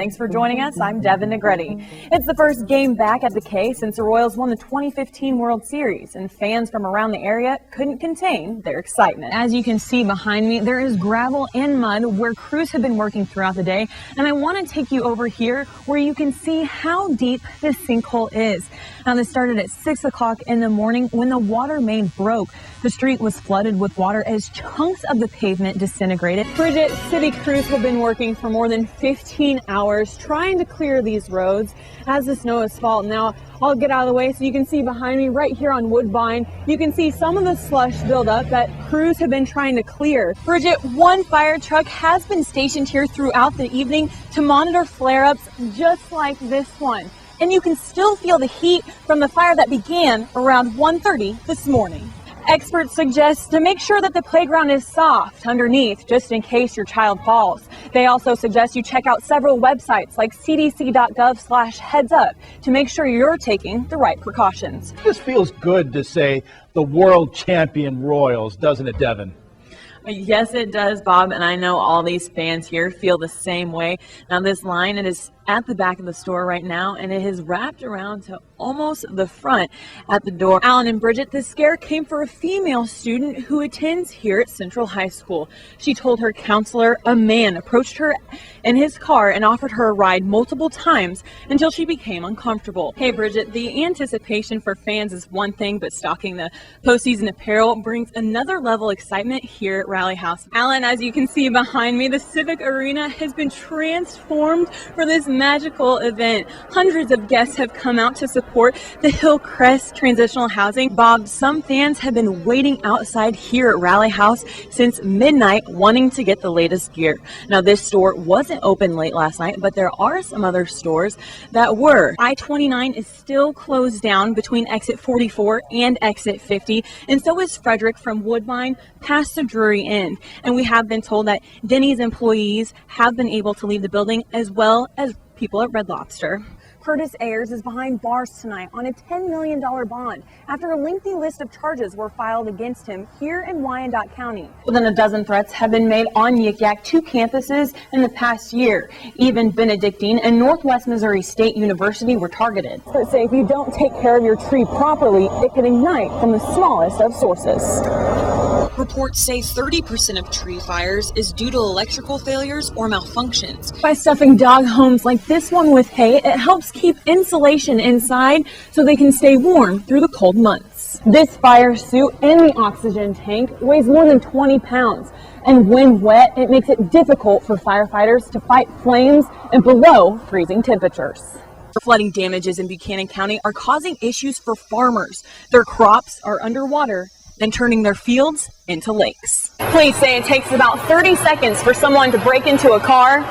Thanks for joining us. I'm Devin Negretti. It's the first game back at the K since the Royals won the 2015 World Series, and fans from around the area couldn't contain their excitement. As you can see behind me, there is gravel and mud where crews have been working throughout the day, and I want to take you over here where you can see how deep this sinkhole is. Now, this started at 6 o'clock in the morning when the water main broke. The street was flooded with water as chunks of the pavement disintegrated. Bridget, city crews have been working for more than 15 hours trying to clear these roads as the snow has fallen. Now, I'll get out of the way so you can see behind me right here on Woodbine. You can see some of the slush buildup that crews have been trying to clear. Bridget, one fire truck has been stationed here throughout the evening to monitor flare-ups just like this one. And you can still feel the heat from the fire that began around 1:30 this morning. Experts suggest to make sure that the playground is soft underneath just in case your child falls. They also suggest you check out several websites like cdc.gov/heads-up to make sure you're taking the right precautions. This feels good to say the world champion Royals, doesn't it, Devin? Yes, it does, Bob, and I know all these fans here feel the same way. Now, this line, it is at the back of the store right now, and it has wrapped around to almost the front at the door. Alan and Bridget, this scare came for a female student who attends here at Central High School. She told her counselor a man approached her in his car and offered her a ride multiple times until she became uncomfortable. Hey, Bridget, the anticipation for fans is one thing, but stocking the postseason apparel brings another level of excitement here at Rally House. Alan, as you can see behind me, the Civic Arena has been transformed for this magical event. Hundreds of guests have come out to support the Hillcrest Transitional Housing. Bob, some fans have been waiting outside here at Rally House since midnight wanting to get the latest gear. Now, this store wasn't open late last night, but there are some other stores that were. I-29 is still closed down between exit 44 and exit 50, and so is Frederick from Woodbine past the Drury End. And we have been told that Denny's employees have been able to leave the building, as well as people at Red Lobster. Curtis Ayers is behind bars tonight on a $10 million bond after a lengthy list of charges were filed against him here in Wyandotte County. More than a dozen threats have been made on Yik Yak 2 campuses in the past year. Even Benedictine and Northwest Missouri State University were targeted. Experts say if you don't take care of your tree properly, it can ignite from the smallest of sources. Reports say 30% of tree fires is due to electrical failures or malfunctions. By stuffing dog homes like this one with hay, it helps keep insulation inside so they can stay warm through the cold months. This fire suit and the oxygen tank weighs more than 20 pounds. And when wet, it makes it difficult for firefighters to fight flames in below freezing temperatures. Flooding damages in Buchanan County are causing issues for farmers. Their crops are underwater and turning their fields into lakes. Police say it takes about 30 seconds for someone to break into a car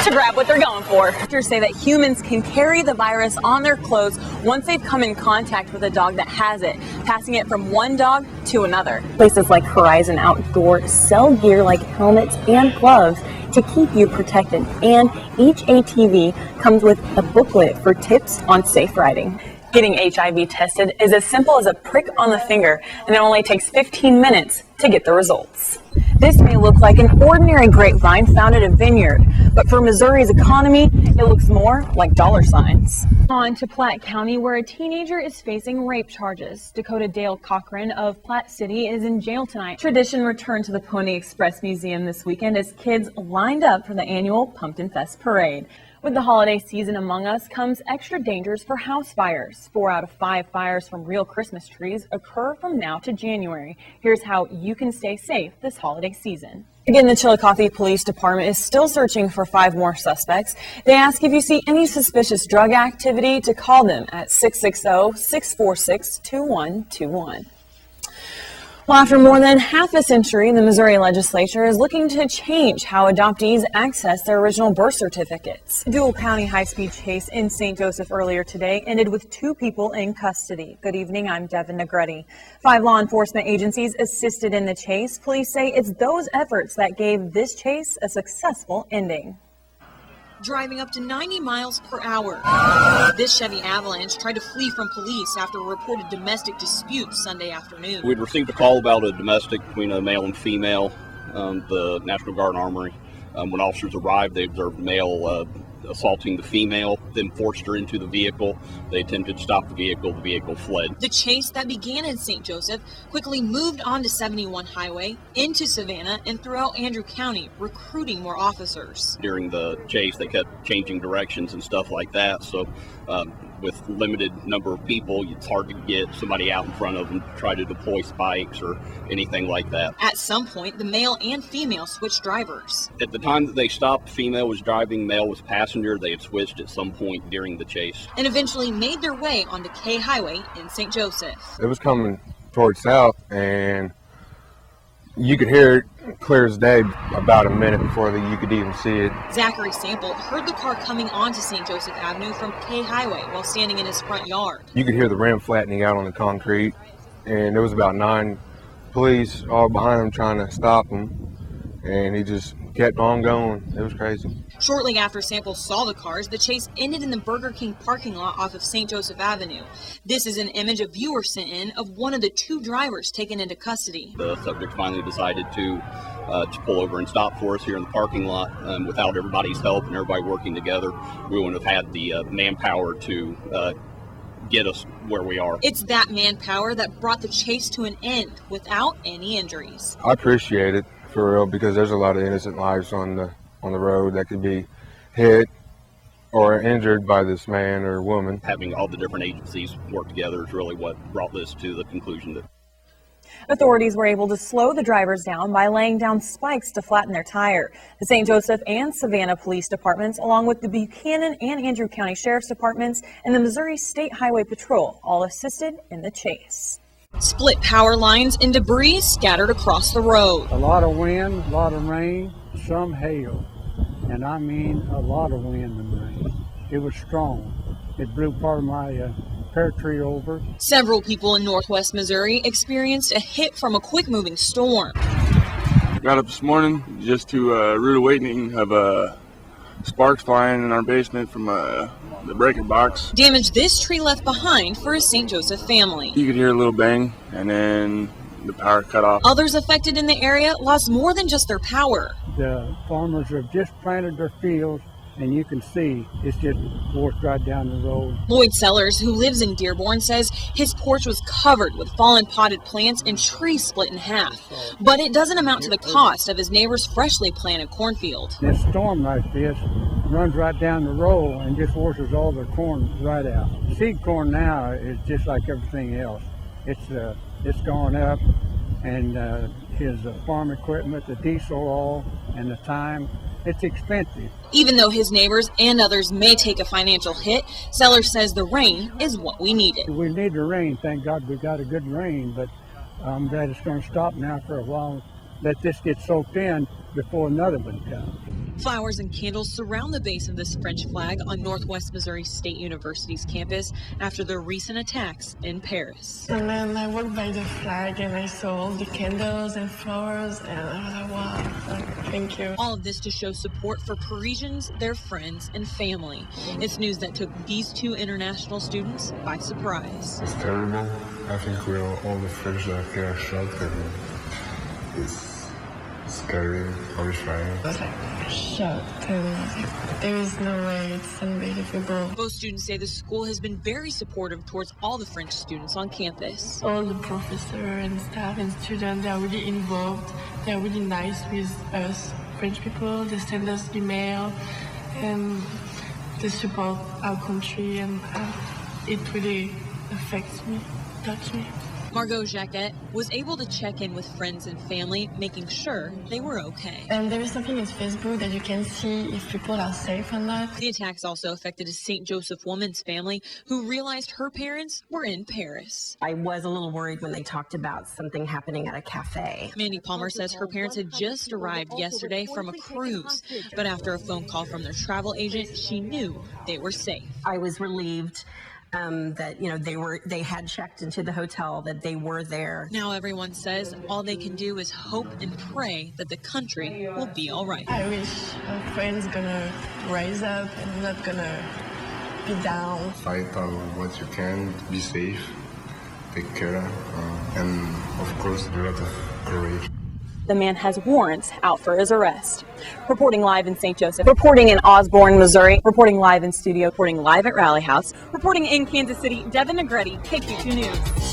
to grab what they're going for. Doctors say that humans can carry the virus on their clothes once they've come in contact with a dog that has it, passing it from one dog to another. Places like Horizon Outdoor sell gear like helmets and gloves to keep you protected, and each ATV comes with a booklet for tips on safe riding. Getting HIV tested is as simple as a prick on the finger, and it only takes 15 minutes to get the results. This may look like an ordinary grapevine found at a vineyard, but for Missouri's economy, it looks more like dollar signs. On to Platte County, where a teenager is facing rape charges. Dakota Dale Cochran of Platte City is in jail tonight. Tradition returned to the Pony Express Museum this weekend as kids lined up for the annual Pumpkin Fest parade. With the holiday season among us comes extra dangers for house fires. 4 out of 5 fires from real Christmas trees occur from now to January. Here's how you can stay safe this holiday season. Again, the Chillicothe Police Department is still searching for 5 more suspects. They ask if you see any suspicious drug activity to call them at 660-646-2121. Well, after more than half a century, the Missouri legislature is looking to change how adoptees access their original birth certificates. A Dual County high-speed chase in St. Joseph earlier today ended with 2 people in custody. Good evening, I'm Devin Negretti. 5 law enforcement agencies assisted in the chase. Police say it's those efforts that gave this chase a successful ending. Driving up to 90 miles per hour. This Chevy Avalanche tried to flee from police after a reported domestic dispute Sunday afternoon. We'd received a call about a domestic between a male and female. the National Guard Armory. When officers arrived, they observed a male assaulting the female, then forced her into the vehicle. They attempted to stop the vehicle fled. The chase that began in St. Joseph quickly moved onto 71 Highway, into Savannah, and throughout Andrew County, recruiting more officers. During the chase, they kept changing directions and stuff like that, so with limited number of people, it's hard to get somebody out in front of them to try to deploy spikes or anything like that. At some point, the male and female switched drivers. At the time that they stopped, female was driving, male was passenger. They had switched at some point during the chase. And eventually made their way onto K Highway in St. Joseph. It was coming towards south, and you could hear it clear as day about a minute before you could even see it. Zachary Sample heard the car coming onto St. Joseph Avenue from K Highway while standing in his front yard. You could hear the rim flattening out on the concrete, and there was about 9 police all behind him trying to stop him, and he just kept on going. It was crazy. Shortly after Sample saw the cars, the chase ended in the Burger King parking lot off of St. Joseph Avenue. This is an image a viewer sent in of one of the 2 drivers taken into custody. The subject finally decided to pull over and stop for us here in the parking lot. Without everybody's help and everybody working together, we wouldn't have had the manpower to get us where we are. It's that manpower that brought the chase to an end without any injuries. I appreciate it, for real, because there's a lot of innocent lives on the road that could be hit or injured by this man or woman. Having all the different agencies work together is really what brought this to the conclusion that Authorities were able to slow the drivers down by laying down spikes to flatten their tire. The St. Joseph and Savannah police departments, along with the Buchanan and Andrew County Sheriff's Departments and the Missouri State Highway Patrol, all assisted in the chase. Split power lines and debris scattered across the road. A lot of wind, a lot of rain, some hail, and I mean a lot of wind and rain. It was strong. It blew part of my pear tree over. Several people in northwest Missouri experienced a hit from a quick-moving storm. Got up this morning just to rude awakening of sparks flying in our basement from the breaker box. Damage this tree left behind for a St. Joseph family. You could hear a little bang, and then the power cut off. Others affected in the area lost more than just their power. The farmers have just planted their fields, and you can see it's just washed right down the road. Lloyd Sellers, who lives in Dearborn, says his porch was covered with fallen potted plants and trees split in half. But it doesn't amount to the cost of his neighbor's freshly planted cornfield. This storm like this runs right down the road and just washes all the corn right out. Seed corn now is just like everything else. It's gone up, and his farm equipment, the diesel oil, and the time, it's expensive. Even though his neighbors and others may take a financial hit, Sellers says the rain is what we needed. We need the rain. Thank God we got a good rain, but I'm glad it's going to stop now for a while. Let this get soaked in before another one comes. Flowers and candles surround the base of this French flag on Northwest Missouri State University's campus after the recent attacks in Paris. And then I walked by the flag and I saw all the candles and flowers, and I was like, wow, thank you. All of this to show support for Parisians, their friends, and family. It's news that took these 2 international students by surprise. It's terrible. I think we're all the French that are shocked, and it's scary, horrifying. I was like shocked, and I was like, there is no way, it's unbelievable. Both students say the school has been very supportive towards all the French students on campus. All the professors and staff and students, they are really involved. They are really nice with us French people. They send us email and they support our country, and it really affects me, touches me. Margot Jacquette was able to check in with friends and family, making sure they were okay. And there is something in Facebook that you can see if people are safe or not. The attacks also affected a St. Joseph woman's family who realized her parents were in Paris. I was a little worried when they talked about something happening at a cafe. Mandy Palmer says her parents had just arrived yesterday from a cruise, but after a phone call from their travel agent, she knew they were safe. I was relieved that they had checked into the hotel, that they were there. Now everyone says all they can do is hope and pray that the country will be all right. I wish our friends gonna rise up and not gonna be down. Fight out what you can, be safe, take care, and of course a lot of courage. The man has warrants out for his arrest. Reporting live in St. Joseph, reporting in Osborne, Missouri, reporting live in studio, Reporting live at Rally House. Reporting in Kansas City, Devin Negretti, KQ2 News.